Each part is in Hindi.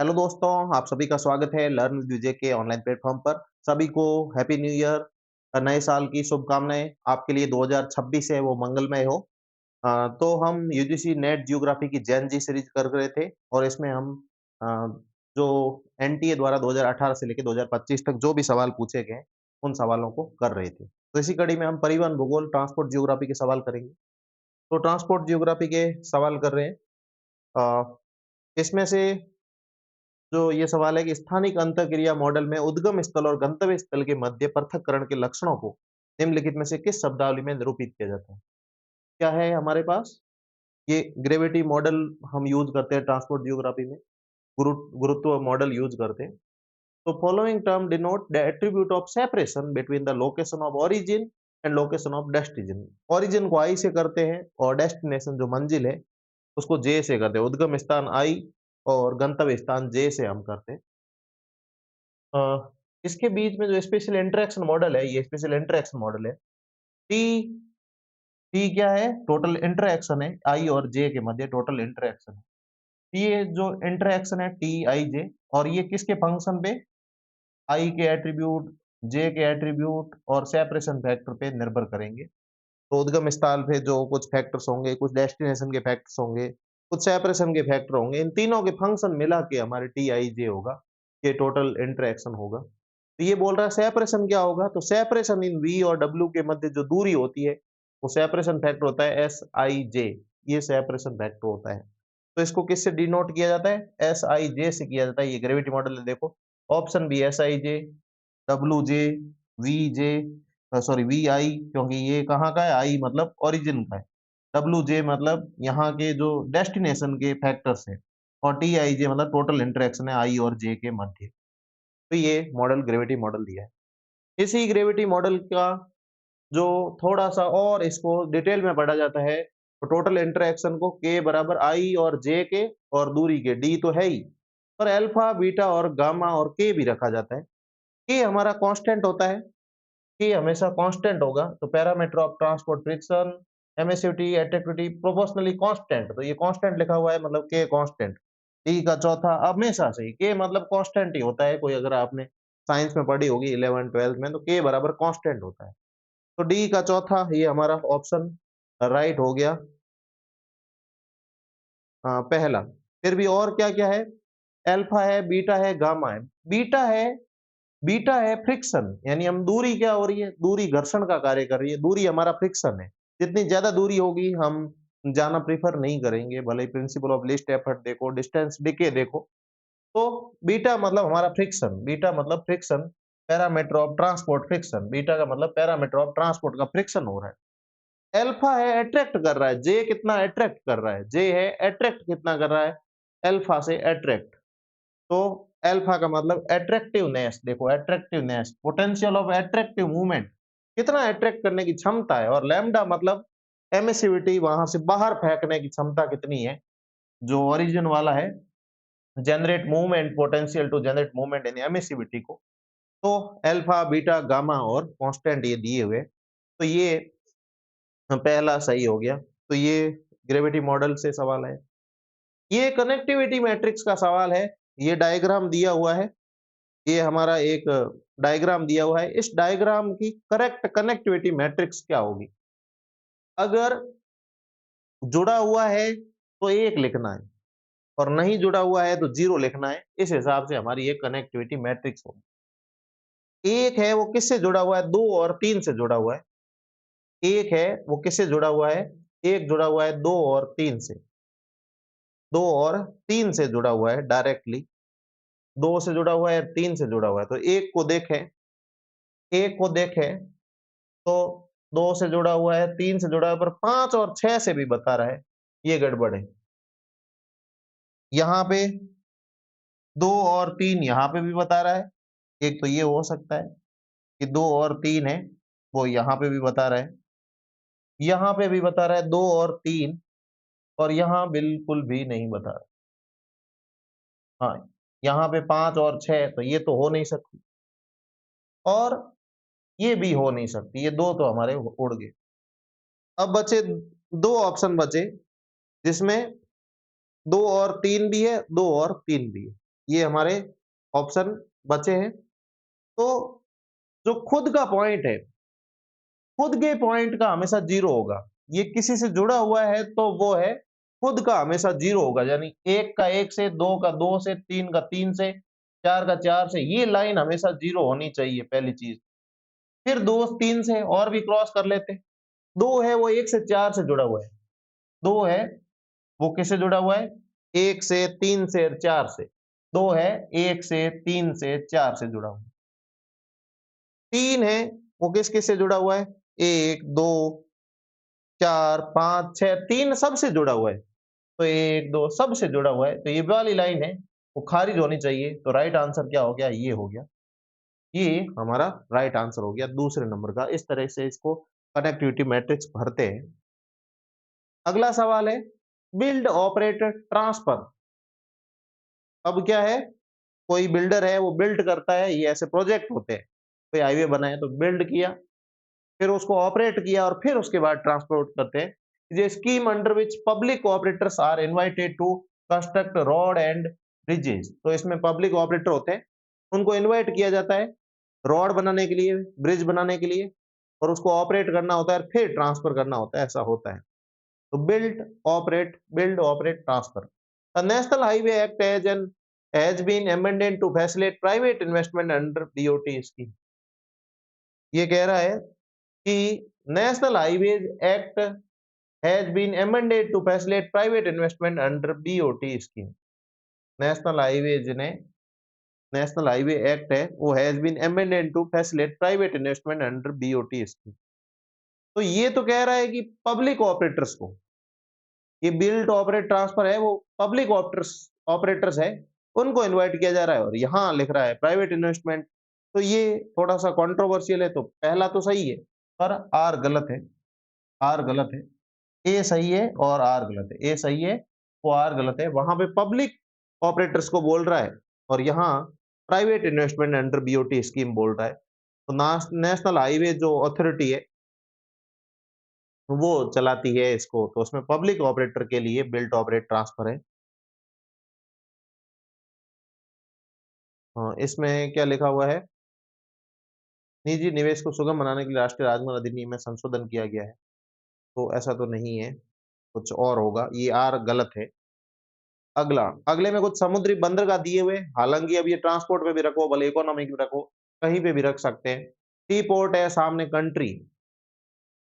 हेलो दोस्तों, आप सभी का स्वागत है लर्न विद विजय के ऑनलाइन प्लेटफ़ॉर्म पर। सभी को हैप्पी न्यू ईयर नए साल की शुभकामनाएँ। आपके लिए 2026 है वो मंगलमय हो। तो हम यूजीसी नेट ज्योग्राफी की जेन जी सीरीज़ कर रहे थे और इसमें हम अ, जो एनटीए द्वारा 2018 से लेके 2025 तक जो भी सवाल पूछे गए, उन सवालों को कर रहे थे। तो इसी कड़ी में हम परिवहन, भूगोल, ट्रांसपोर्ट ज्योग्राफी के सवाल करेंगे। तो ट्रांसपोर्ट ज्योग्राफी के सवाल कर रहे हैं। इसमें से जो ये सवाल है कि स्थानिक अंतःक्रिया मॉडल में उद्गम स्थल और गंतव्य स्थल के मध्य पृथक्करण के लक्षणों को निम्नलिखित में से किस शब्दावली में निरूपित किया जाता है? क्या है हमारे पास? ये ग्रेविटी मॉडल हम यूज़ करते हैं ट्रांसपोर्ट जियोग्राफी में, गुरुत्व मॉडल यूज़ करते हैं। तो following term denote the attribute of separation between the location of origin and location of destination. Origin को आई से करते हैं और डेस्टिनेशन जो मंजिल है, उसको जे से करते हैं। उद्गम स्थान आई और गंतव्य स्थान जे से हम करते हैं। अ, इसके बीच में जो स्पेशल इंटरेक्शन मॉडल है, ये स्पेशल इंटरेक्शन मॉडल है। टी टी क्या है? टोटल इंटरेक्शन है, आई और जे के मध्य टोटल इंटरेक्शन है। ये जो इंटरेक्शन है टी, आई, जे और ये किसके फंक्शन पे? आई के एट्रीब्यूट, जे के एट्रीब्यूट और सेपरेशन फैक्टर पे निर्भर करेंगे। तो उद्गम स्थल पे जो कुछ फैक्टर्स होंगे, कुछ डेस्टिनेशन के फैक्टर्स होंगे, कुछ सेपरेशन के फैक्टर होंगे, इन तीनों के फंक्शन मिला के हमारे टी, आई, जे होगा। ये टोटल इंटरेक्शन होगा। तो ये बोल रहा है सेपरेशन क्या होगा? तो सेपरेशन इन वी और डब्ल्यू के मध्य जो दूरी होती है, वो सेपरेशन फैक्टर होता है एस, आई, जे। ये सेपरेशन फैक्टर होता है। तो इसको किससे डिनोट किया जाता है? एस, आई, जे से किया जाता है। ये ग्रेविटी मॉडल है देखो। Option B S, I, J, W, J, V, J sorry V, I क्योंकि ये कहाँ का है? आई मतलब ओरिजिन का है। डब्ल्यू, जे मतलब यहाँ के जो डेस्टिनेशन के फैक्टर्स हैं और टी, आई, जे मतलब टोटल इंटरेक्शन है आई और जे के मध्य। तो ये मॉडल ग्रेविटी मॉडल दिया है। इसी ग्रेविटी मॉडल का जो थोड़ा-सा और इसको डिटेल में पढ़ा जाता है, तो टोटल इंटरैक्शन को K बराबर I और J के और दूरी के D तो है ही, पर अल्फा, बीटा और गामा और K भी रखा जाता है। K हमारा कांस्टेंट होता है, K हमेशा कांस्टेंट होगा, तो parameter of transport friction, emissivity, attractivity proportionally constant, तो ये कांस्टेंट लिखा हुआ है मतलब K कांस्टेंट। D का चौथा हमेशा से ही K मतलब कांस्टेंट ही होता है, कोई अगर आपने साइंस में पढ़ी होगी 11th-12th में तो K बराबर कांस्टेंट होता है। तो डी का चौथा ये हमारा ऑप्शन राइट हो गया पहला। फिर भी और क्या-क्या है? अल्फा है, बीटा है, गामा है। बीटा है फ्रिक्शन यानी हम दूरी क्या हो रही है? दूरी घर्षण का कार्य कर रही है, दूरी हमारा फ्रिक्शन है। जितनी ज़्यादा दूरी होगी हम जाना प्रेफ़र नहीं करेंगे, भले ही प्रिंसिपल ऑफ लीस्ट एफर्ट देखो, डिस्टेंस डिके देखो। तो बीटा मतलब हमारा फ्रिक्शन, बीटा मतलब friction, parameter of transport friction, beta का मतलब पैरामीटर ऑफ ट्रांसपोर्ट का फ्रिक्शन हो रहा है। अल्फा है अट्रैक्ट कर रहा है, जे कितना अट्रैक्ट कर रहा है, जे है अट्रैक्ट कितना कर रहा है, अल्फा से अट्रैक्ट। तो अल्फा का मतलब अट्रैक्टिवनेस, देखो attractiveness, potential of attractive movement, कितना अट्रैक्ट करने की क्षमता है और लैम्ब्डा मतलब एमिसिविटी, वहां से बाहर फेंकने की क्षमता कितनी है, जो ओरिजिन वाला है, generate movement, potential to generate movement in emissivity को। तो अल्फा, बीटा, गामा और कांस्टेंट ये दिए हुए। तो ये पहला सही हो गया। तो ये ग्रेविटी मॉडल से सवाल है। ये कनेक्टिविटी मैट्रिक्स का सवाल है। ये डायग्राम दिया हुआ है। ये हमारा एक डायग्राम दिया हुआ है। इस डायग्राम की करेक्ट कनेक्टिविटी मैट्रिक्स क्या होगी? अगर जुड़ा हुआ है तो 1 लिखना है और नहीं जुड़ा हुआ है तो 0 लिखना है। इस हिसाब से हमारी ये कनेक्टिविटी मैट्रिक्स होगी। 1 है वो किससे जुड़ा हुआ है? 2 और 3 से जुड़ा हुआ है। 1 है वो किससे जुड़ा हुआ है? 1 जुड़ा हुआ है 2 और 3 से। 2 और 3 से जुड़ा हुआ है डायरेक्टली, 2 से जुड़ा हुआ है, 3 से जुड़ा हुआ है। तो 1 को देखें तो 2 से जुड़ा हुआ है, 3 से जुड़ा है पर 5 और 6 से भी बता रहा है, ये गड़बड़ है। यहाँ पे 2 और 3 यहाँ पे भी बता रहा है, एक तो ये हो सकता है कि 2 और 3 है, वो यहाँ पे भी बता रहा है। यहाँ पे भी बता रहा है 2 और 3 और यहाँ बिल्कुल भी नहीं बता रहा। हाँ, यहाँ पे 5 और 6 तो ये तो हो नहीं सकती और ये भी हो नहीं सकती, ये 2 तो हमारे उड़ गए। अब बचे 2 ऑप्शन बचे जिसमें 2 और 3 भी है, 2 और 3 भी है। ये हमारे ऑप्शन बचे हैं। तो जो खुद का पॉइंट है, खुद के पॉइंट का हमेशा 0 होगा। ये किसी से जुड़ा हुआ है तो वो है खुद का हमेशा 0 होगा, यानी 1 का 1 से, 2 का 2 से, 3 का 3 से, 4 का 4 से, ये लाइन हमेशा 0 होनी चाहिए पहली चीज़। फिर 2 3 से और भी क्रॉस कर लेते हैं। 2 है वो 1 से 4 से जुड़ा हुआ है। 2 है वो किससे जुड़ा हुआ है? 1 से, 3 से और 4 से। 2 है 1 से, 3 से, 4 से जुड़ा हुआ है। 3 है वो किस-किस से जुड़ा हुआ है? 1, 2, 4, 5, 6, 3 सबसे जुड़ा हुआ है। तो 1, 2 सबसे जुड़ा हुआ है। तो ये वाली लाइन है, वो खारिज होनी चाहिए। तो राइट आंसर क्या हो गया? ये हो गया। ये हमारा राइट आंसर हो गया दूसरे नंबर का। इस तरह से इसको कनेक्टिविटी मैट्रिक्स भरते हैं। अगला सवाल है बिल्ड, ऑपरेट, ट्रांसफर। अब क्या है? कोई बिल्डर है, वो बिल्ड करता है, ये ऐसे प्रोजेक्ट होते हैं। कोई हाईवे बनाया तो बिल्ड किया, फिर उसको ऑपरेट किया और फिर उसके बाद ट्रांसपोर्ट करते हैं। ये scheme under which public operators are invited to construct road and bridges. तो इसमें पब्लिक ऑपरेटर होते हैं, उनको इनवाइट किया जाता है रोड बनाने के लिए, ब्रिज बनाने के लिए, और उसको ऑपरेट करना होता है, फिर ट्रांसफर करना होता है, ऐसा होता है। तो build, operate, transfer. The national highway act has been amended to facilitate private investment under BOT scheme। ये कह रहा है कि national highways act has been amended to facilitate private investment under BOT scheme। National highways ने नेशनल हाईवे एक्ट है वो has been amended to facilitate private investment under BOT scheme। तो ये तो कह रहा है कि पब्लिक ऑपरेटर्स को, ये बिल्ड, ऑपरेट, ट्रांसफर है वो पब्लिक ऑपरेटर्स ऑपरेटर्स है, उनको इनवाइट किया जा रहा है, और यहाँ लिख रहा है प्राइवेट इन्वेस्टमेंट। तो ये थोड़ा सा कंट्रोवर्शियल है। तो पहला तो सही है पर आर गलत है। आर गलत है, ए सही है और आर गलत है। ए सही है, वो आर गलत है। वहां पे पब्लिक ऑपरेटर्स को बोल रहा है और यहाँ private investment under BOT scheme बोल रहा है। तो नेशनल हाईवे जो अथॉरिटी है वो चलाती है इसको, तो उसमें पब्लिक ऑपरेटर के लिए बिल्ट, ऑपरेट, ट्रांसफर है। इसमें क्या लिखा हुआ है? निजी निवेश को सुगम बनाने के लिए राष्ट्रीय राजमार्ग अधिनियम में संशोधन किया गया है। तो ऐसा तो नहीं है, कुछ और होगा। ये आर गलत है। अगला, अगले में कुछ समुद्री बंदरगाह दिए हुए, हालांकि अब ये ट्रांसपोर्ट पे भी रखो, भले इकोनॉमिक में रखो, कहीं पे भी रख सकते हैं। टी पोर्ट है, सामने कंट्री,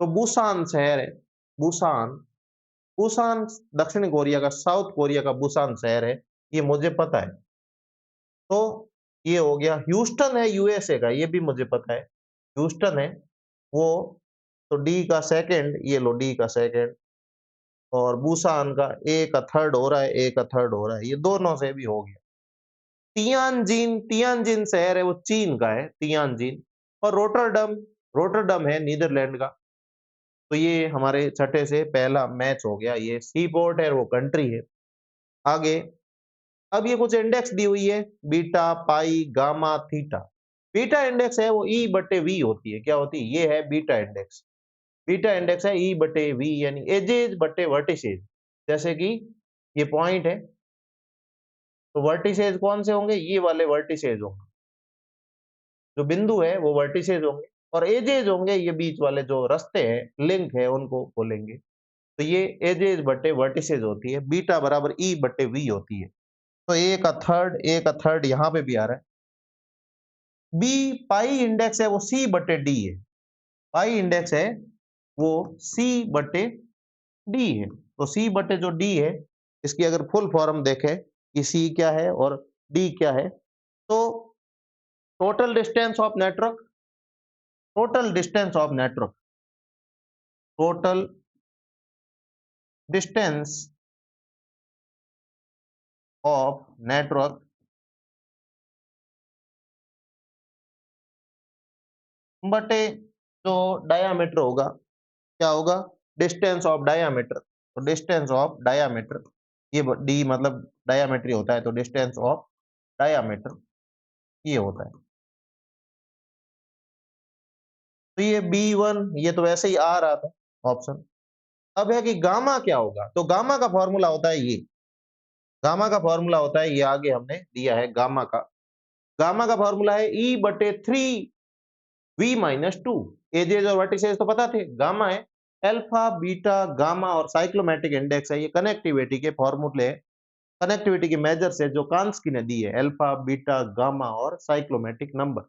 तो बुसान शहर है। बुसान, बुसान दक्षिण कोरिया का, साउथ कोरिया का बुसान शहर है, ये मुझे पता है। तो ये हो गया। ह्यूस्टन है यूएसए का, ये भी मुझे पता है, ह्यूस्टन है वो। तो डी का सेकंड, ये लो डी का सेकंड, और बुसान का ए का थर्ड हो रहा है, ए का थर्ड हो रहा है, ये दोनों से भी हो गया। तियानजिन, तियानजिन शहर है वो चीन का है, तियानजिन। और रोटरडम, रोटरडम है नीदरलैंड का। तो ये हमारे छठे से पहला मैच हो गया। ये सी पोर्ट है, वो कंट्री है। आगे, अब ये कुछ इंडेक्स दी हुई है, बीटा, पाई, गामा, थीटा। बीटा इंडेक्स है वो ई बटे वी होती है। क्या होती है? ये है बीटा इंडेक्स। बीटा इंडेक्स है ई बटे वी, यानी एजेज बटे वर्टिसेज। जैसे कि ये पॉइंट है, तो वर्टिसेज कौन से होंगे? ये वाले वर्टिसेज होंगे, जो बिंदु है वो वर्टिसेज होंगे, और एजेज होंगे ये बीच वाले जो रास्ते हैं, लिंक है, उनको बोलेंगे। तो ये एजेज बटे वर्टिसेज होती है। बीटा बराबर ई बटे वी होती है। तो ए का थर्ड यहाँ पे भी आ रहा है। बी, पाई इंडेक्स है वो सी बटे डी है। पाई इंडेक्स है वो सी बटे डी है। तो सी बटे जो डी है, इसकी अगर फुल फॉर्म देखें कि सी क्या है और डी क्या है, तो total distance of network, total distance of network, total distance of network बटे जो डायामीटर होगा, क्या होगा? Distance of diameter. तो डिस्टेंस ऑफ डायामीटर, ये डी मतलब डायामीटर ही होता है, तो डिस्टेंस ऑफ डायामीटर ये होता है। तो ये B1, ये तो वैसे ही आ रहा था ऑप्शन। अब है कि गामा क्या होगा? तो गामा का फॉर्मूला होता है ये, गामा का फॉर्मूला होता है, ये आगे हमने दिया है गामा का। गामा का फॉर्मूला है E बटे 3V माइनस 2। एजेज और वर्टिसेज तो पता थे, गामा है, अल्फा, बीटा, गामा और साइक्लोमैटिक इंडेक्स है, ये कनेक्टिविटी के फॉर्मूले, कनेक्टिविटी के मेजर्स है जो कांस्की ने दी है, अल्फा, बीटा, गामा और साइक्लोमैटिक नंबर।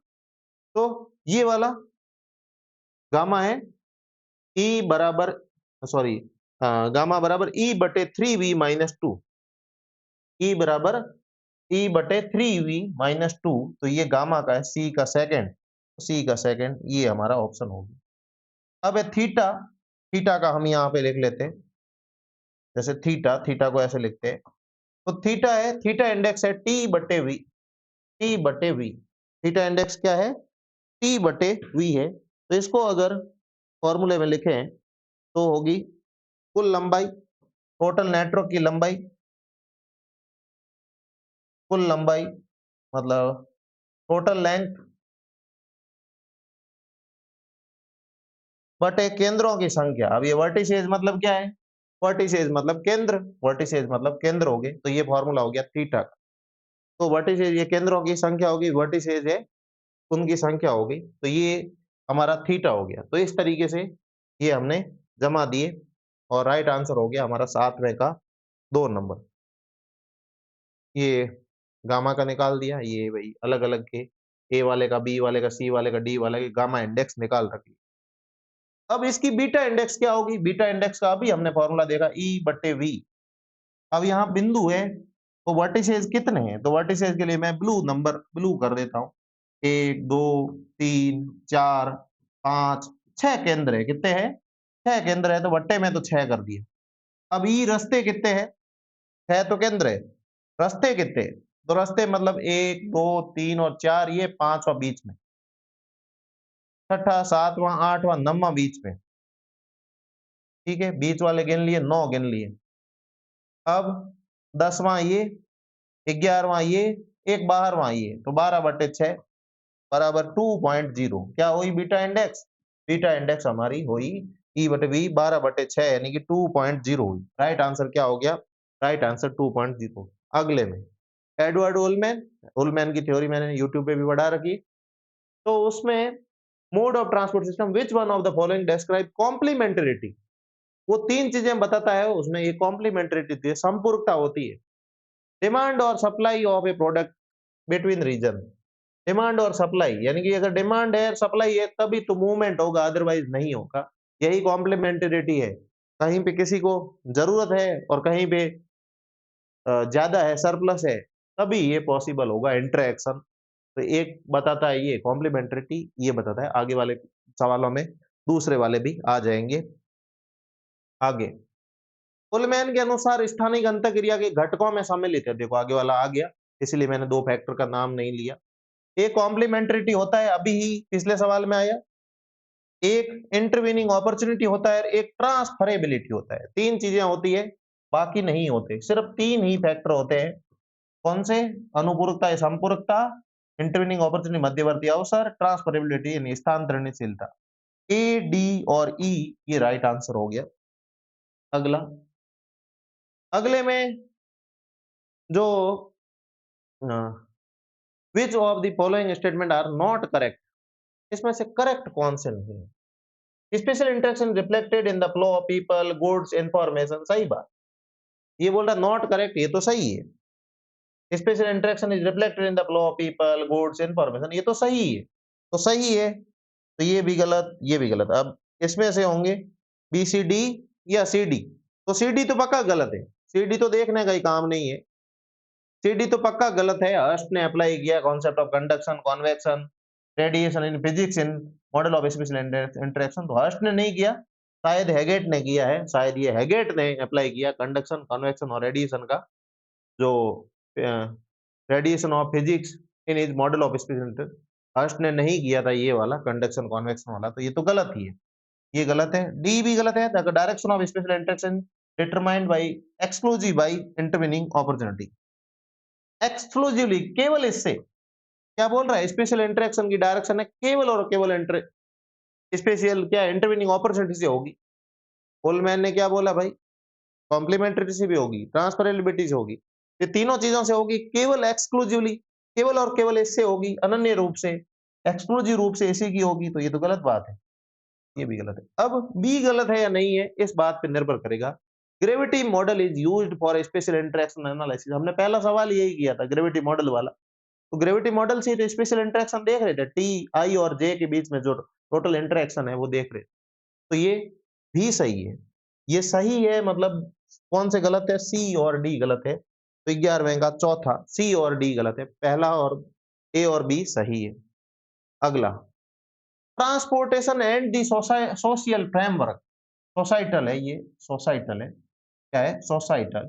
तो ये वाला गामा है E बराबर, सॉरी, गामा बराबर E बटे 3V माइनस 2। ई बराबर E बटे 3V माइनस 2, तो ये गामा का है, सी का सेकंड, ये हमारा ऑप्शन होगा। अब है थीटा, थीटा का हम यहाँ पे लिख लेते हैं, जैसे थीटा, थीटा को ऐसे लिखते हैं, तो थीटा है, थीटा इंडेक्स है टी बटे वी, टी बटे वी। थीटा इंडेक्स क्या है? टी बटे वी है। तो इसको अगर फॉर्मूले में लिखें तो होगी कुल लंबाई, टोटल नेटवर्क की लंबाई, कुल लंबाई मतलब टोटल लेंथ बटे केंद्रों की संख्या। अब ये वर्टिसेज मतलब क्या है? वर्टिसेज मतलब केंद्र, वर्टिसेज मतलब केंद्र हो गए, तो ये फॉर्मूला हो गया थीटा का। तो वर्टिसेज ये केंद्रों की संख्या होगी, वर्टिसेज है उनकी संख्या हो गई, तो ये हमारा थीटा हो गया। तो इस तरीके से ये हमने जमा दिए और राइट आंसर हो गया हमारा 7वें का 2 नंबर। ये गामा का निकाल दिया, ये वही अलग-अलग के ए वाले का, बी वाले का, सी वाले का, डी वाले का गामा इंडेक्स निकाल रखी। अब इसकी बीटा इंडेक्स क्या होगी? बीटा इंडेक्स का अभी हमने फॉर्मूला देखा E बटे V। अब यहाँ बिंदु है, तो वर्टिसेज कितने हैं? तो वर्टिसेज के लिए मैं ब्लू कर देता हूँ। 1, 2, 3, 4, 5, 6 केंद्र है। कितने हैं? 6 केंद्र है, तो बट्टे में तो 6 कर दिया। अब ई रास्ते कितने हैं? 6 तो केंद्र है, रास्ते कितने हैं? तो रास्ते मतलब 1, 2, 3 और 4, ये 5वां बीच में, छठा, 7वां, 8वां, 9वां बीच में। ठीक है, बीच वाले गिन लिए, 9 गिन लिए। अब 10वां ये, 11वां ये, एक 12वां ये, तो 12/6 बराबर 2.0। क्या हुई बीटा इंडेक्स? बीटा इंडेक्स हमारी हुई E बटे V 12/6 यानी कि 2.0 हुई। राइट आंसर क्या हो गया? Right answer 2.0। अगले में एडवर्ड उलमैन, उलमैन की थ्योरी मैंने यूट्यूब पे भी पढ़ा रखी। तो उसमें mode of transport system which one of the following describe complementarity, वो 3 चीजें बताता है, उसमें ये कॉम्प्लीमेंटरिटी होती है, संपूरकता होती है। डिमांड और supply of a product between region, demand और सप्लाई यानी कि अगर डिमांड है, सप्लाई है, तभी तो मूवमेंट होगा, अदरवाइज नहीं होगा। यही कॉम्प्लीमेंटरिटी है। कहीं पे किसी को जरूरत है और कहीं पे ज्यादा है, सरप्लस है, तभी ये पॉसिबल होगा इंटरेक्शन। तो एक बताता है ये कॉम्प्लीमेंटरिटी, ये बताता है। आगे वाले सवालों में दूसरे वाले भी आ जाएंगे आगे। पुलमैन के अनुसार स्थानिक अंतःक्रिया के घटकों में सम्मिलित है, देखो आगे वाला आ गया, इसलिए मैंने 2 फैक्टर का नाम नहीं लिया। एक कॉम्प्लीमेंटरिटी होता है, अभी ही पिछले सवाल में आया। एक इंटरवीनिंग अपॉर्चुनिटी होता है, एक ट्रांसफरेबिलिटी होता है। 3 चीजें होती है, बाकी नहीं होते। सिर्फ 3 ही फैक्टर होते हैं। कौन से? अनुपूरकता या संपूरकता, इंटरवीनिंग अपॉर्चुनिटी मध्यवर्ती अवसर, ट्रांसफरेबिलिटी यानी स्थानांतरणशीलता। ए, डी और ई ये राइट आंसर हो गया। अगला, अगले में जो which of the following statement are not correct, इसमें से करेक्ट कौन से नहीं है? Spatial interaction reflected in the flow of people, goods, information, सही बात। ये बोल रहा नॉट करेक्ट, ये तो सही है। Spatial interaction is reflected in the flow of people, goods, information, ये तो सही है। तो सही है, तो ये भी गलत, ये भी गलत। अब इसमें से होंगे बी सी डी या सी डी। तो सी डी तो पक्का गलत है, सी डी तो देखने का ही काम नहीं है। सी डी तो पक्का गलत है। हर्स्ट ने अप्लाई किया concept of conduction, convection, radiation in physics in model of spatial interaction, तो हर्स्ट ने नहीं किया, शायद हैगेट ने किया है। शायद ये हैगेट ने अप्लाई किया कंडक्शन, कन्वेक्शन और रेडिएशन का, जो radiation of physics in is model of spatial interaction. Hurst ने नहीं किया था ये वाला कंडक्शन कन्वेक्शन वाला, तो ये तो गलत ही है, ये गलत है। डी भी गलत है। The direction of spatial interaction determined by exclusive by intervening opportunity. Exclusively, केवल इससे, क्या बोल रहा है? स्पेशल इंटरेक्शन की डायरेक्शन है केवल और केवल स्पेशल क्या इंटरवीनिंग अपॉर्चुनिटी से होगी। कोलमैन ने क्या बोला भाई? कॉम्प्लीमेंट्री से भी होगी, ट्रांसफरेबिलिटी से होगी। ये तीनों चीजों से होगी केवल एक्सक्लूसिवली, केवल और केवल इससे होगी, अनन्य रूप से, एक्सक्लूसिव रूप से इसी की होगी, तो ये तो गलत बात है, ये भी गलत है। अब बी गलत है या नहीं है, इस बात पे निर्भर करेगा। Gravity model is used for special interaction analysis, हमने पहला सवाल यही किया था ग्रेविटी मॉडल वाला। तो ग्रेविटी मॉडल से तो स्पेशल इंटरेक्शन देख रहे थे, टी, आई और जे के बीच में जो टोटल इंटरेक्शन है वो देख रहे थे। तो ये भी सही है। ये सही है मतलब कौन से गलत है? सी और डी गलत है। तो 11वें का चौथा सी और डी गलत है। पहला और ए और बी सही है। अगला transportation and the social framework, societal है ये, सोसाइटल है। क्या है? Societal,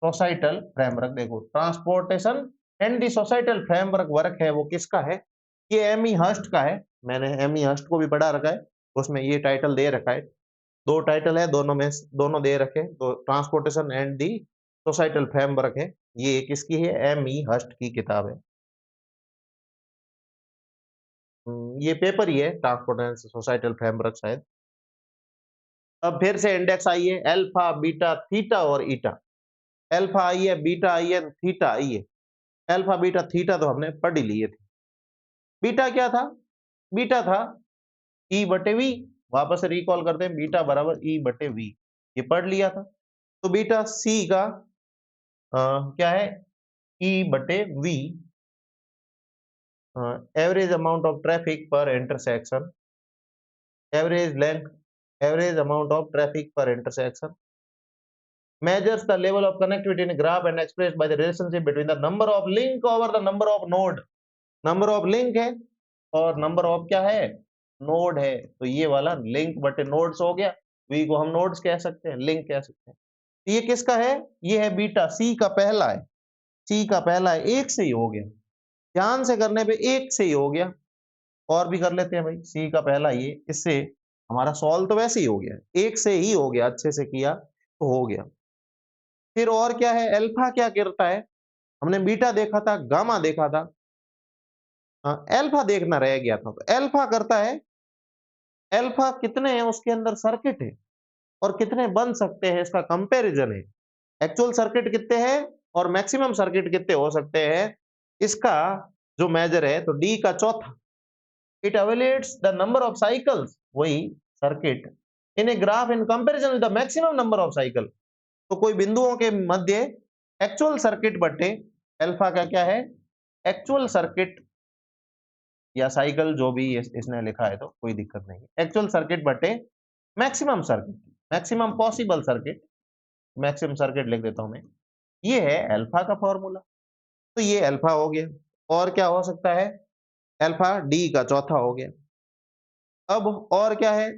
societal framework. देखो transportation and the societal framework work है वो किसका है? ये एमी हर्स्ट का है। मैंने एमी हर्स्ट को भी पढ़ा रखा है, उसमें ये टाइटल दे रखा है। दो टाइटल है, दोनों में दोनों दे रखे। तो transportation and the societal framework है, ये किसकी है? एमी हर्स्ट की किताब है। ये पेपर ही है, ट्रांसपोर्टेशन सोसाइटल फ्रेमवर्क शायद। अब फिर से इंडेक्स आई है, अल्फा, बीटा, थीटा और ईटा। अल्फा आई है, बीटा आई है, थीटा आई है। अल्फा, बीटा, थीटा तो हमने पढ़ ही लिए थे। बीटा क्या था? बीटा था ई बटे वी। वापस से रिकॉल करते हैं, बीटा बराबर ई बटे वी, ये पढ़ लिया था। तो बीटा सी का क्या है? ई बटे V, average amount of traffic per intersection, average length, average amount of traffic per intersection, measures the level of connectivity in a graph and expressed by the relationship between the number of link over the number of node। Number of link है और नंबर ऑफ क्या है? नोड है। तो ये वाला लिंक बटे नोड्स हो गया। वी को हम नोड्स कह सकते हैं, लिंक कह सकते हैं। तो ये किसका है? ये है बीटा, सी का पहला है। सी का पहला है, एक से ही हो गया। ध्यान से करने पे एक से ही हो गया। और भी कर लेते हैं भाई, सी का पहला ये, इससे हमारा सॉल्व तो वैसे ही हो गया, एक से ही हो गया, अच्छे से किया तो हो गया। फिर और क्या है? अल्फा क्या करता है? हमने बीटा देखा था, गामा देखा था, अल्फा देखना रह गया था। तो अल्फा करता है, अल्फा कितने हैं उसके अंदर सर्किट है और कितने बन सकते हैं, इसका कंपैरिजन है। एक्चुअल सर्किट कितने हैं और मैक्सिमम सर्किट कितने हो सकते हैं, इसका जो मेजर है। तो डी का चौथा, it evaluates the number of cycles, वही circuit in a graph in comparison with the maximum number of cycle. तो कोई बिंदुओं के मध्य एक्चुअल सर्किट बटे अल्फा का क्या है? एक्चुअल सर्किट या साइकिल, जो भी इसने लिखा है तो कोई दिक्कत नहीं है। एक्चुअल सर्किट बटे maximum circuit, maximum possible circuit, maximum circuit लिख देता हूं मैं। ये है अल्फा का फॉर्मूला। तो ये अल्फा हो गया। और क्या हो सकता है? अल्फा डी का चौथा हो गया। अब और क्या है?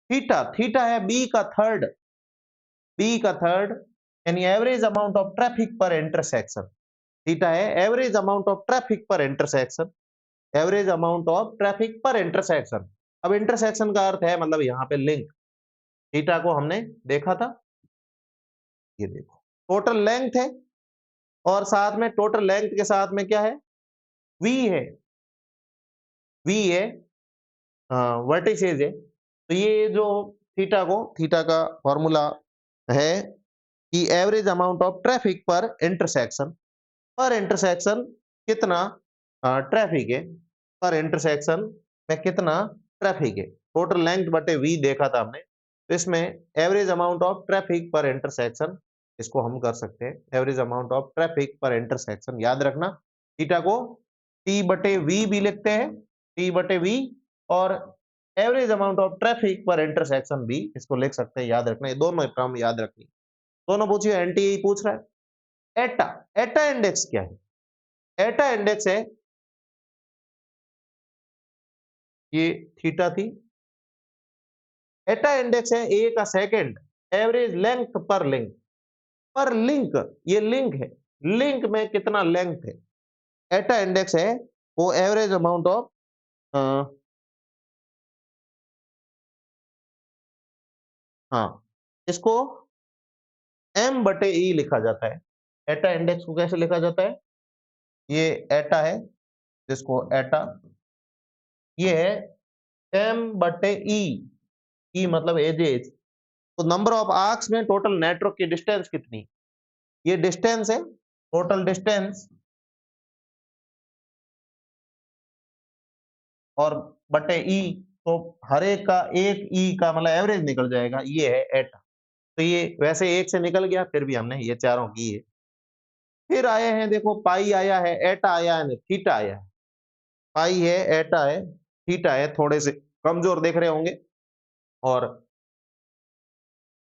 थीटा, थीटा है बी का थर्ड, बी का थर्ड, यानी average amount of traffic per intersection. Theta है average amount of traffic per intersection, average amount of traffic per intersection. अब इंटरसेक्शन का अर्थ है मतलब यहाँ पे लिंक। थीटा को हमने देखा था, ये देखो टोटल लेंथ है और साथ में टोटल लेंथ के साथ में क्या है? वी है, वी है, वर्टिसेज है। तो ये जो थीटा को, थीटा का फॉर्मूला है कि average amount of traffic per intersection कितना ट्रैफिक है, पर इंटरसेक्शन में कितना ट्रैफिक है। टोटल लेंथ बटे वी देखा था हमने। तो इसमें average amount of traffic per intersection, इसको हम कर सकते हैं average amount of traffic per intersection. याद रखना थीटा को टी बटे वी भी लिखते हैं, टी बटे वी, और average amount of traffic per intersection भी इसको लिख सकते हैं। याद रखना, ये दोनों टर्म याद रखनी। दोनों पूछिए, एनटीए पूछ रहा है। एटा, एटा इंडेक्स क्या है? एटा इंडेक्स है, ये थीटा थी। एटा इंडेक्स है ए का सेकंड, एवरेज लेंथ पर लिंक, पर लिंक, ये लिंक है, लिंक में कितना लेंथ है। एटा इंडेक्स है वो एवरेज अमाउंट ऑफ, हाँ, इसको एम बटे ई लिखा जाता है। एटा इंडेक्स को कैसे लिखा जाता है? ये एटा है, जिसको एटा, ये है एम बटे ई, ई मतलब एजेज। तो नंबर ऑफ आर्क्स में टोटल नेटवर्क की डिस्टेंस कितनी, ये डिस्टेंस है, टोटल डिस्टेंस और बटे ई, तो हर एक का एक ई का मतलब एवरेज निकल जाएगा, ये है एटा। तो ये वैसे एक से निकल गया, फिर भी हमने ये चारों किए। फिर आए हैं, देखो पाई आया है, एटा आया है, थीटा आया है। पाई है, एटा है, थीटा है, थोड़े से कमजोर देख रहे होंगे। और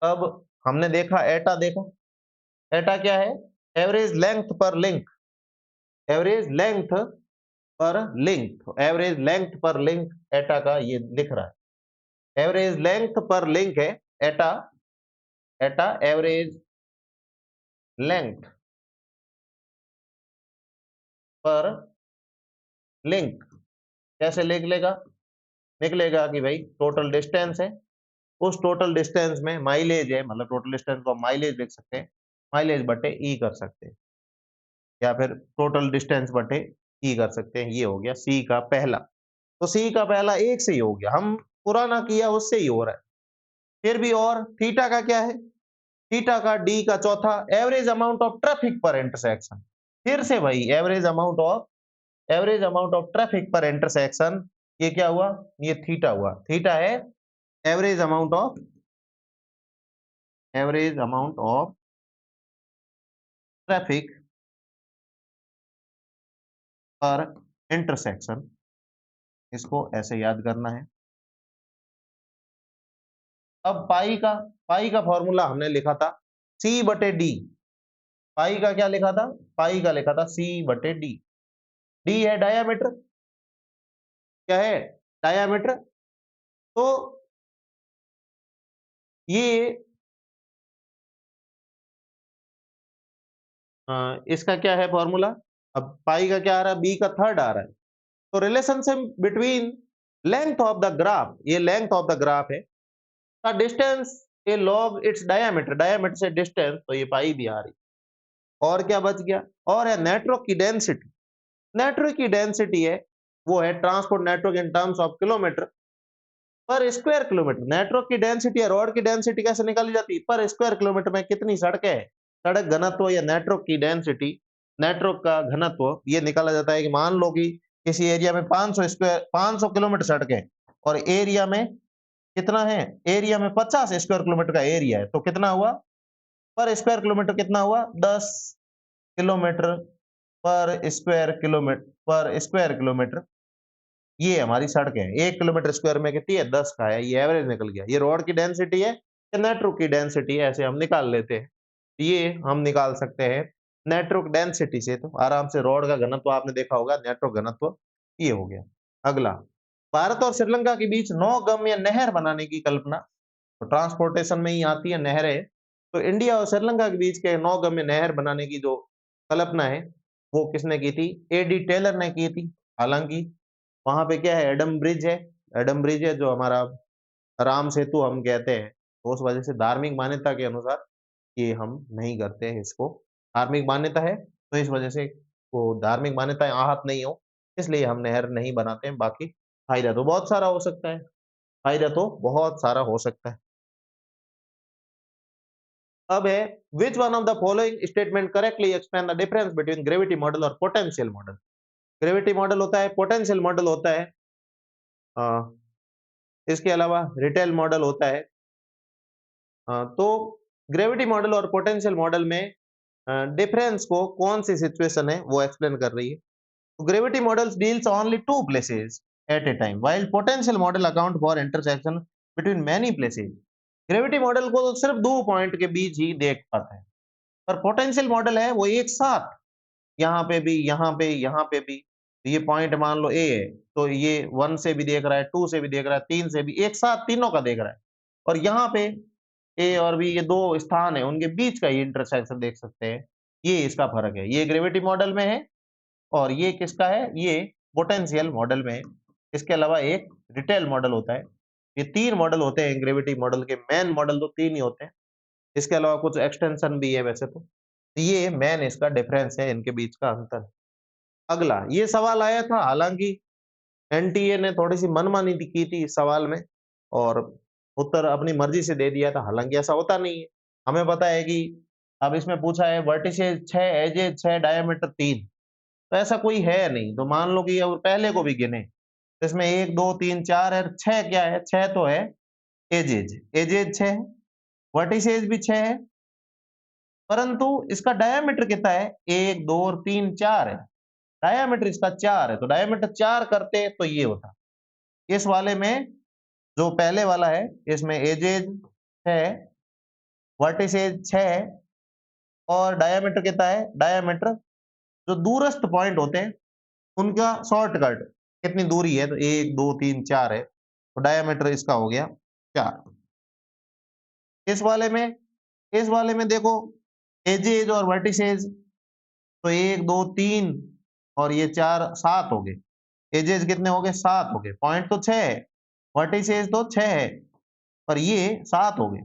अब हमने देखा एटा, देखो एटा क्या है, एवरेज लेंथ पर लिंक, एवरेज लेंथ पर लिंक, एवरेज लेंथ पर लिंक एटा का ये लिख रहा है, एवरेज लेंथ पर लिंक है एटा, एटा एवरेज लेंथ पर लिंक। कैसे लिख लेगा, निकलेगा कि भाई टोटल डिस्टेंस है, उस टोटल डिस्टेंस में माइलेज है, मतलब टोटल डिस्टेंस को माइलेज लिख सकते हैं, माइलेज बटे ई कर सकते हैं, या फिर टोटल डिस्टेंस बटे ई कर सकते हैं। ये हो गया सी का पहला। तो सी का पहला एक से ही हो गया, हम पुराना किया उससे ही हो रहा है। फिर भी और थीटा का क्या है, थीटा का डी का चौथा, average amount of traffic per intersection. फिर से भाई average amount of traffic per intersection, ये क्या हुआ, ये थीटा हुआ। थीटा है average amount of, average amount of traffic per intersection, इसको ऐसे याद करना है। अब पाई का फॉर्मूला हमने लिखा था सी बटे डी। पाई का क्या लिखा था, पाई का लिखा था सी बटे डी। डी है डायामीटर, क्या है, डायामीटर। तो ये इसका क्या है फॉर्मूला, अब पाई का क्या आ रहा है, बी का थर्ड आ रहा है। तो relationship between length of the graph, ये लेंथ ऑफ द ग्राफ है, का distance A log it's diameter, diameter से डिस्टेंस, तो ये पाई भी आ रही। और क्या बच गया, और है नेटवर्क की डेंसिटी। नेटवर्क की डेंसिटी है, वो है transport network in terms of kilometre पर स्क्वायर किलोमीटर। नेटवर्क की डेंसिटी है, रोड की डेंसिटी कैसे निकाली जाती है, पर स्क्वायर किलोमीटर में कितनी सड़कें हैं, सड़क घनत्व या नेटवर्क की डेंसिटी, नेटवर्क का घनत्व, ये निकाला जाता है कि मान लो कि किसी एरिया में 500 किलोमीटर सड़कें हैं और एरिया में कितना है, एरिया में 50 स्क्वायर किलोमीटर का एरिया है, तो कितना हुआ, पर स्क्वायर किलोमीटर कितना हुआ, 10 किलोमीटर पर स्क्वायर किलोमीटर, पर स्क्वायर किलोमीटर। ये हमारी सड़क है, 1 किलोमीटर स्क्वायर में कितनी है, 10 का है, ये एवरेज निकल गया। ये रोड की डेंसिटी है या नेटवर्क की डेंसिटी है, ऐसे हम निकाल लेते हैं। ये हम निकाल सकते हैं नेटवर्क डेंसिटी से, तो आराम से रोड का घनत्व आपने देखा होगा, नेटवर्क घनत्व ये हो गया। अगला, भारत और श्रीलंका के बीच नौगम्य नहर बनाने की कल्पना, तो ट्रांसपोर्टेशन में ही आती है नहरें। तो इंडिया और श्रीलंका के बीच के नौगम्य नहर बनाने की जो कल्पना है, वो किसने की थी, एडी टेलर ने की थी। हालांकि वहां पे क्या है, एडम ब्रिज है, एडम ब्रिज है जो हमारा राम सेतु हम कहते हैं, तो उस वजह से धार्मिक मान्यता के अनुसार ये हम नहीं करते हैं इसको। धार्मिक मान्यता है तो इस वजह से वो धार्मिक मान्यताएं आहत नहीं हो, इसलिए हम नहर नहीं बनाते हैं। बाकी फायदा तो बहुत सारा हो सकता है, फायदा तो बहुत सारा हो सकता है। अब है, which one of the following statement correctly explain the difference between gravity model और पोटेंशियल मॉडल। ग्रेविटी मॉडल होता है, पोटेंशियल मॉडल होता है, अ, इसके अलावा रिटेल मॉडल होता है। तो ग्रेविटी मॉडल और पोटेंशियल मॉडल में डिफरेंस को कौन सी सिचुएशन है वो एक्सप्लेन कर रही है। तो gravity models deals only two places at a time while potential model account for intersection between many places. Gravity model को तो सिर्फ दो पॉइंट के बीच ही देख पाता है, पर पोटेंशियल मॉडल है वो एक साथ, यहाँ पे भी, यहाँ पे भी। तो ये पॉइंट मान लो ए है, तो ये 1 से भी देख रहा है, 2 से भी देख रहा है, 3 से भी, एक साथ तीनों का देख रहा है। और यहाँ पे ए और बी, ये दो स्थान है, उनके बीच का ये इंटरसेक्शन देख सकते हैं। ये इसका फर्क है, ये ग्रेविटी मॉडल में है और ये किसका है, ये पोटेंशियल मॉडल में है। इसके अलावा एक रिटेल मॉडल होता है। ये 3 मॉडल होते हैं ग्रेविटी मॉडल के, मेन मॉडल तो 3 ही होते हैं। इसके अलावा कुछ एक्सटेंशन भी है वैसे तो। ये मेन इसका डिफरेंस है, इनके बीच का अंतर। अगला, ये सवाल आया था, हालांकि एनटीए ने थोड़ी सी मनमानी की थी इस सवाल में और उत्तर अपनी मर्जी से दे दिया था, हालांकि ऐसा होता नहीं है। हमें पता है कि अब इसमें पूछा है वर्टिसेज 6, एजेज 6, डायमीटर 3, तो ऐसा कोई है नहीं। तो मान लो कि अब पहले को भी गिने, तो इसमें 1, 2, 3, 4 है, 6 क्या है? 6 तो है एजेज, एजेज 6 है, वर्टिसेज भी 6 है, परंतु इसका डायमीटर कितना है? 1, 2 और 3, 4 है। डायमीटर इसका 4 है, तो डायमीटर 4 करते तो ये होता। इस वाले में जो पहले वाला है, इसमें एजेज 6, वर्टिसेज 6 है और डायमीटर कितना है? डायमीटर जो दूरस्थ पॉइंट होते हैं उनका शॉर्टकट कितनी दूरी है? तो 1, 2, 3, 4 है, तो डायमीटर इसका हो गया 4। इस वाले में देखो एजेज और वर्टिसेज, तो 1, 2, 3 और ये 4, 7 हो गए। एजेस कितने हो गए? 7 हो गए। पॉइंट तो 6 है, वर्टिसेस तो 6 है, पर ये 7 हो गए।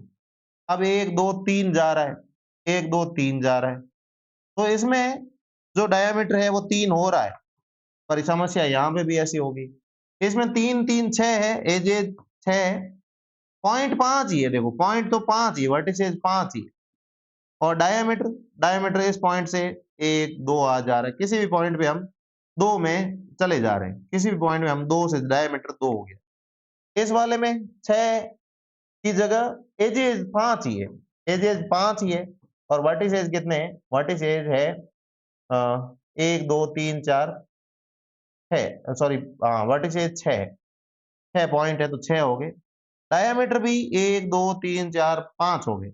अब 1, 2, 3 जा रहा है, 1, 2, 3 जा रहा है, तो इसमें जो डायमीटर है वो 3 हो रहा है, पर समस्या यहाँ पे भी ऐसी होगी। इसमें 3, 3, 6 है, एजेस 6 है, पॉइंट 5 ही है। देखो पॉइंट तो 5 ही है, वर्टिसेस 5 ही है, और डायमीटर, डायमीटर इस पॉइंट से 1, 2 आ जा रहा है, किसी भी पॉइंट पे हम 2 में चले जा रहे हैं, किसी भी पॉइंट में हम 2 से डायमीटर 2 हो गया। इस वाले में 6 की जगह एजेज 5 ही है, एजेज 5 ही है, और वर्टिसेज कितने हैं? वर्टिसेज है 1, 2, 3, 4, 6, सॉरी वर्टिसेज 6 है, 6 पॉइंट है तो 6 हो गए। डायमीटर भी 1, 2, 3, 4, 5 हो गए,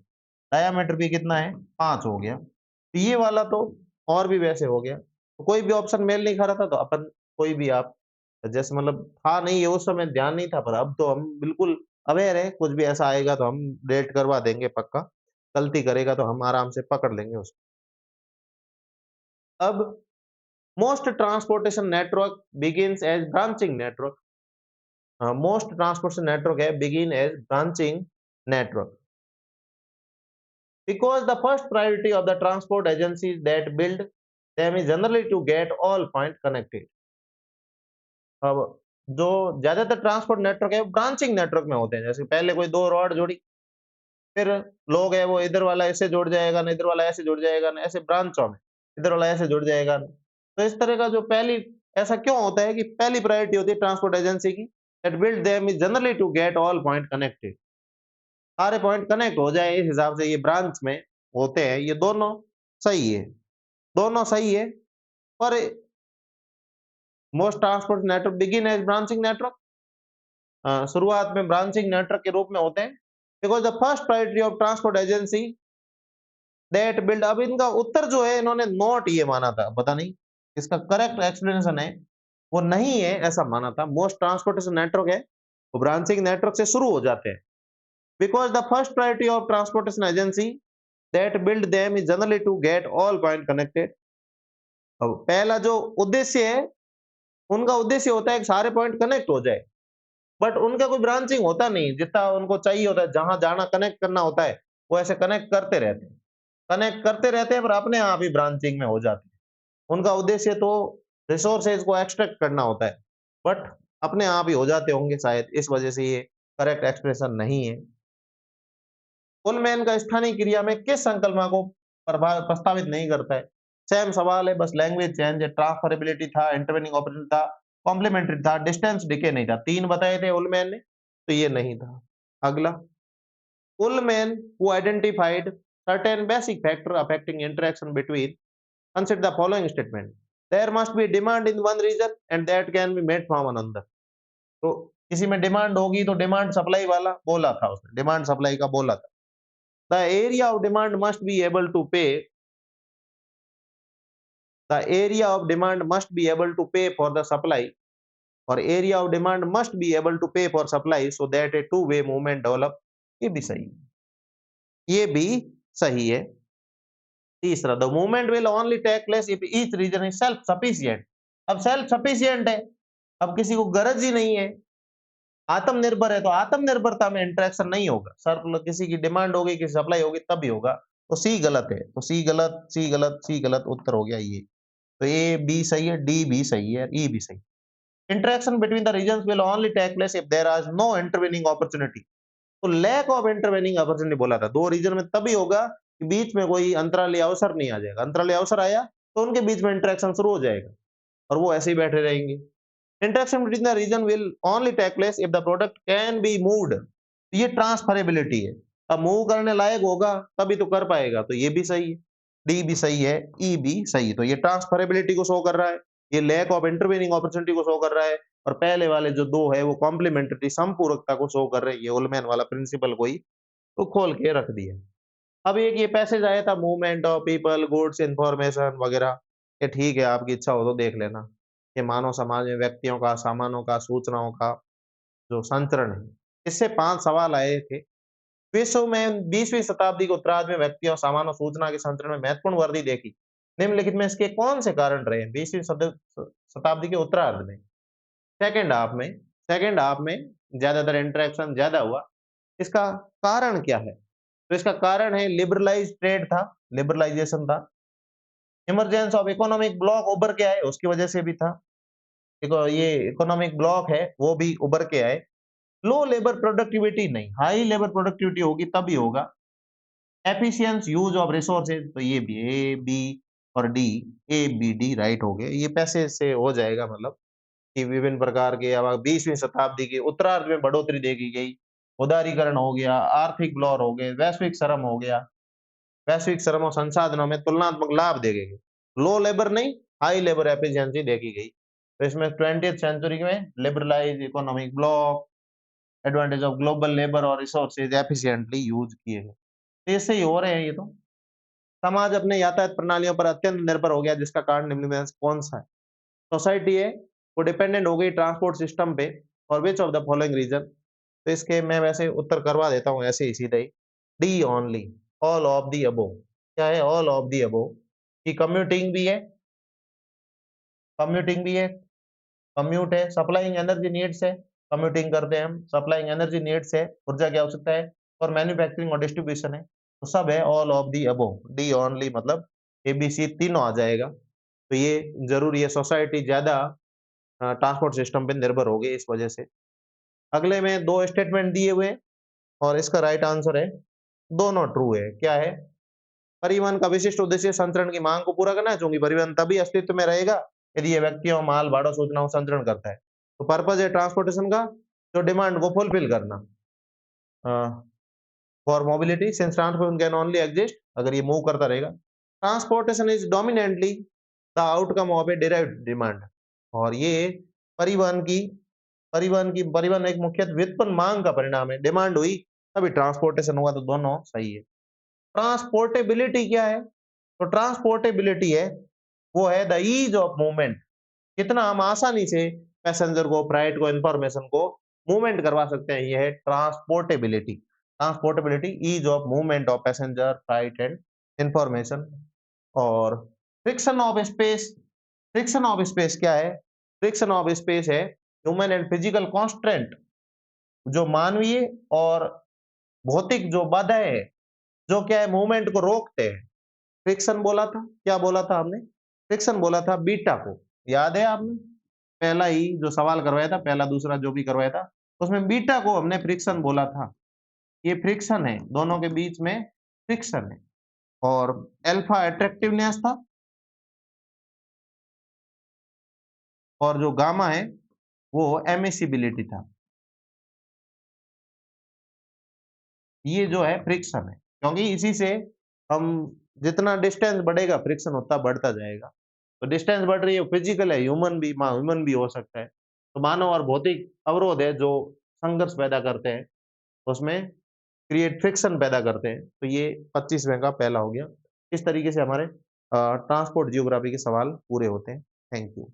डायमीटर भी कितना है? 5 हो गया। तो ये वाला तो और भी वैसे हो गया, तो कोई भी ऑप्शन मेल नहीं खा रहा था, तो अपन कोई भी आप जैसे मतलब था नहीं है उस समय, ध्यान नहीं था, पर अब तो हम बिल्कुल अवेयर है, कुछ भी ऐसा आएगा तो हम रेट करवा देंगे पक्का, गलती करेगा तो हम आराम से पकड़ लेंगे उसको। अब most transportation network begins as branching network. Most transportation network है begin as branching network because the first priority of the transport agencies that build them is generally to get all point connected। अब जो ज्यादातर ट्रांसपोर्ट नेटवर्क है ब्रांचिंग नेटवर्क में होते हैं, जैसे पहले कोई दो रॉड जोड़ी, फिर लोग है वो इधर वाला ऐसे जुड़ जाएगा ना, इधर वाला ऐसे जुड़ जाएगा ना, ऐसे ब्रांचों में इधर वाला ऐसे जुड़ जाएगा ना। तो इस तरह का जो पहली, ऐसा क्यों होता है कि पहली प्रायोरिटी होती है ट्रांसपोर्ट एजेंसी की, that build them is generally to get all point connected, सारे पॉइंट कनेक्ट हो जाए, इस हिसाब से ये ब्रांच में होते हैं। ये दोनों सही है, दोनों सही है, पर most transport network begin as branching network, शुरुआत में ब्रांचिंग नेटवर्क के रूप में होते हैं, because the first priority of transport agency that build. अब इनका उत्तर जो है इन्होंने नॉट ये माना था, पता नहीं इसका करेक्ट एक्सप्लेनेशन है वो नहीं है, ऐसा माना था। मोस्ट ट्रांसपोर्टेशन नेटवर्क है वो ब्रांचिंग नेटवर्क से शुरू हो जाते हैं, because the first priority of transportation agency that build them is generally to get all point connected. अब पहला जो उद्देश्य है, उनका उद्देश्य होता है कि सारे पॉइंट कनेक्ट हो जाए, बट उनका कोई ब्रांचिंग होता नहीं, जितना उनको चाहिए होता है, जहां जाना कनेक्ट करना होता है वो ऐसे कनेक्ट करते रहते हैं, कनेक्ट करते रहते हैं, पर अपने आप ही ब्रांचिंग में हो जाते हैं। उनका उद्देश्य तो रिसोर्सेज को एक्सट्रैक्ट करना होता है, बट अपने आप ही हो जाते होंगे शायद, इस वजह से ये करेक्ट एक्सप्रेशन नहीं है। पुलमैन का स्थानीय क्रिया में किस संकल्पना को प्रस्तावित नहीं करता है? सेम सवाल है, बस लैंग्वेज चेंज है। ट्रांसफरेबिलिटी था, इंटरवेनिंग ऑपरेशन था, कॉम्प्लीमेंट्री था, डिस्टेंस डिके नहीं था। 3 बताए थे उलमैन ने, तो ये नहीं था। अगला, Ullman who identified certain basic factor affecting interaction between, consider the following statement: there must be demand in one region and that can be met from another। तो किसी में डिमांड होगी तो डिमांड सप्लाई वाला बोला था उसने, डिमांड सप्लाई का बोला था। The area of demand must be able to pay, the area of demand must be able to pay for the supply, और area of demand must be able to pay for supply so that a two-way movement develop। ये भी सही है, ये भी सही है। तीसरा, the movement will only take place if each region is self sufficient. अब सेल्फ सफिशिएंट है, अब किसी को गरज ही नहीं है, आत्मनिर्भर है, तो आत्मनिर्भरता में इंटरेक्शन नहीं होगा। सर किसी की डिमांड होगी, किसी सप्लाई होगी तभी होगा। तो सी गलत है, तो सी गलत, सी गलत, सी गलत, उत्तर हो गया ये। तो ए बी सही है, डी भी सही है, ई भी सही। Interaction between the regions will only take place if there is no intervening opportunity. तो लैक ऑफ इंटरवेनिंग अपॉर्चुनिटी बोला था, दो रीजन में तभी होगा कि बीच में कोई अंतराली अवसर नहीं आ जाएगा। अंतराली अवसर आया तो उनके बीच में इंटरेक्शन शुरू हो जाएगा और वो ऐसे ही बैठे रहेंगे। Interaction between the region will only take place if the product can be moved. ये ट्रांसफरेबिलिटी है। अब मूव करने लायक होगा तभी तो कर पाएगा, तो ये भी सही है। डी भी सही है, ई भी सही है। तो ये ट्रांसफरेबिलिटी को शो कर रहा है, ये लैक ऑफ इंटरवेनिंग अपॉर्चुनिटी को शो कर रहा है, और पहले वाले जो दो है वो कॉम्प्लीमेंट्री संपूरकता को शो कर रहे हैं। ये उलमैन वाला प्रिंसिपल को ही तो खोल के रख दिया। अब एक ये पैसेज आया था movement of people, goods, information वगैरह, ये ठीक है, आपकी इच्छा हो तो देख लेना। ये मानव समाज में व्यक्तियों का, सामानों का, सूचनाओं का जो संचरण है। इससे 5 सवाल आए थे। विश्व में 20वीं शताब्दी के उत्तरार्ध में व्यक्तियों, सामानों, सूचना के संचरण में महत्वपूर्ण वृद्धि देखी। निम्नलिखित में इसके कौन से कारण रहे 20वीं शताब्दी के उत्तरार्ध में? सेकंड हाफ में ज्यादातर इंटरेक्शन ज्यादा हुआ। इसका कारण क्या है? तो इसका कारण है लिबरलाइज ट्रेड था, लिबरलाइजेशन था। इमरजेंस ऑफ इकोनॉमिक ब्लॉक उभर के आए, उसकी वजह से भी था। देखो ये इकोनॉमिक ब्लॉक है वो भी उभर के आए। लो लेबर प्रोडक्टिविटी नहीं, हाई लेबर प्रोडक्टिविटी होगी तभी होगा। एफिशिएंस यूज ऑफ रिसोर्सेज, तो ये भी ए बी और D, A B D right हो गए। ये पैसे से हो जाएगा, मतलब कि विभिन्न प्रकार के अब 20वीं शताब्दी के उत्तरार्ध में बढ़ोतरी देखी गई। उदारीकरण हो गया, आर्थिक ब्लॉर हो गए, वैश्विक श्रम हो गया। वैश्विक श्रम और संसाधनों में तुलनात्मक लाभ देखे गए। लो लेबर नहीं, हाई लेबर एफिशिएंसी देखी गई। तो इसमें 20th सेंचुरी में liberalise economic block, advantage of global labour और रिसोर्सेज एफिशिएंटली यूज किए गए। तो इससे ही हो रहे हैं ये तो। समाज अपने यातायात प्रणालियों पर अत्यंत निर्भर हो गया, जिसका कारण निम्न में से कौन सा है? सोसाइटी है वो डिपेंडेंट हो गई ट्रांसपोर्ट सिस्टम पे, और which of the following region? तो इसके मैं वैसे उत्तर करवा देता हूँ ऐसे ही सीधे ही। D only, all of the above. क्या है ऑल ऑफ दी अबोव? कि कम्यूटिंग भी है, कम्यूटिंग भी है, कम्यूट है, सप्लाइंग एनर्जी नीड्स है, कम्यूटिंग करते हैं हम, सप्लाइंग एनर्जी नीड्स है, ऊर्जा की आवश्यकता है, और मैन्युफैक्चरिंग और डिस्ट्रीब्यूशन है। तो सब है all of the above. D only मतलब एबीसी तीनों आ जाएगा। तो ये जरूरी है, सोसाइटी ज्यादा ट्रांसपोर्ट सिस्टम पे निर्भर हो गई इस वजह से। अगले में दो स्टेटमेंट दिए हुए हैं और इसका राइट आंसर है दोनों ट्रू है। क्या है? परिवहन का विशिष्ट उद्देश्य संचरण की मांग को पूरा करना है, क्योंकि परिवहन तभी अस्तित्व में रहेगा यदि ये व्यक्तियों, माल, भाड़ों, सूचनाओं संचरण करता है। तो पर्पज है ट्रांसपोर्टेशन का जो डिमांड को फुलफिल करना। For mobility since transportation can only exist, अगर ये मूव करता रहेगा। Transportation is dominantly the outcome of A derived demand, और ये परिवहन एक मुख्य व्युत्पन्न मांग का परिणाम है। डिमांड हुई तभी ट्रांसपोर्टेशन हुआ, तो दोनों सही है। ट्रांसपोर्टेबिलिटी क्या है? तो ट्रांसपोर्टेबिलिटी है वो है द ईज ऑफ मूवमेंट, कितना हम आसानी से पैसेंजर को, फ्राइट को, इंफॉर्मेशन को मूवमेंट करवा सकते हैं, ये है transportability. Transportability, ease of movement of passenger, freight and information. और friction of space, friction of space क्या है? फ्रिक्शन ऑफ स्पेस है ह्यूमन एंड फिजिकल कॉन्स्ट्रेंट, जो मानवीय और भौतिक जो बाधाएं है, जो क्या है मूवमेंट को रोकते हैं। फ्रिक्शन बोला था, क्या बोला था हमने? फ्रिक्शन बोला था बीटा को, याद है आपने? पहला ही जो सवाल करवाया था, पहला दूसरा जो भी करवाया था, उसमें बीटा को हमने फ्रिक्शन बोला था। ये फ्रिक्शन है, दोनों के बीच में फ्रिक्शन है। और अल्फा अट्रैक्टिवनेस था, और जो गामा है वो एमिसिबिलिटी था। ये जो है फ्रिक्शन है, क्योंकि इसी से हम जितना डिस्टेंस बढ़ेगा फ्रिक्शन उतना बढ़ता जाएगा। तो डिस्टेंस बढ़ रही है, फिजिकल है, ह्यूमन भी हो सकता है। तो मानव और भौतिक अवरोध है जो संघर्ष पैदा करते हैं, उसमें क्रिएट फ्रिक्शन पैदा करते हैं। तो ये 25वें का पहला हो गया। इस तरीके से हमारे ट्रांसपोर्ट जियोग्राफी के सवाल पूरे होते हैं। Thank you.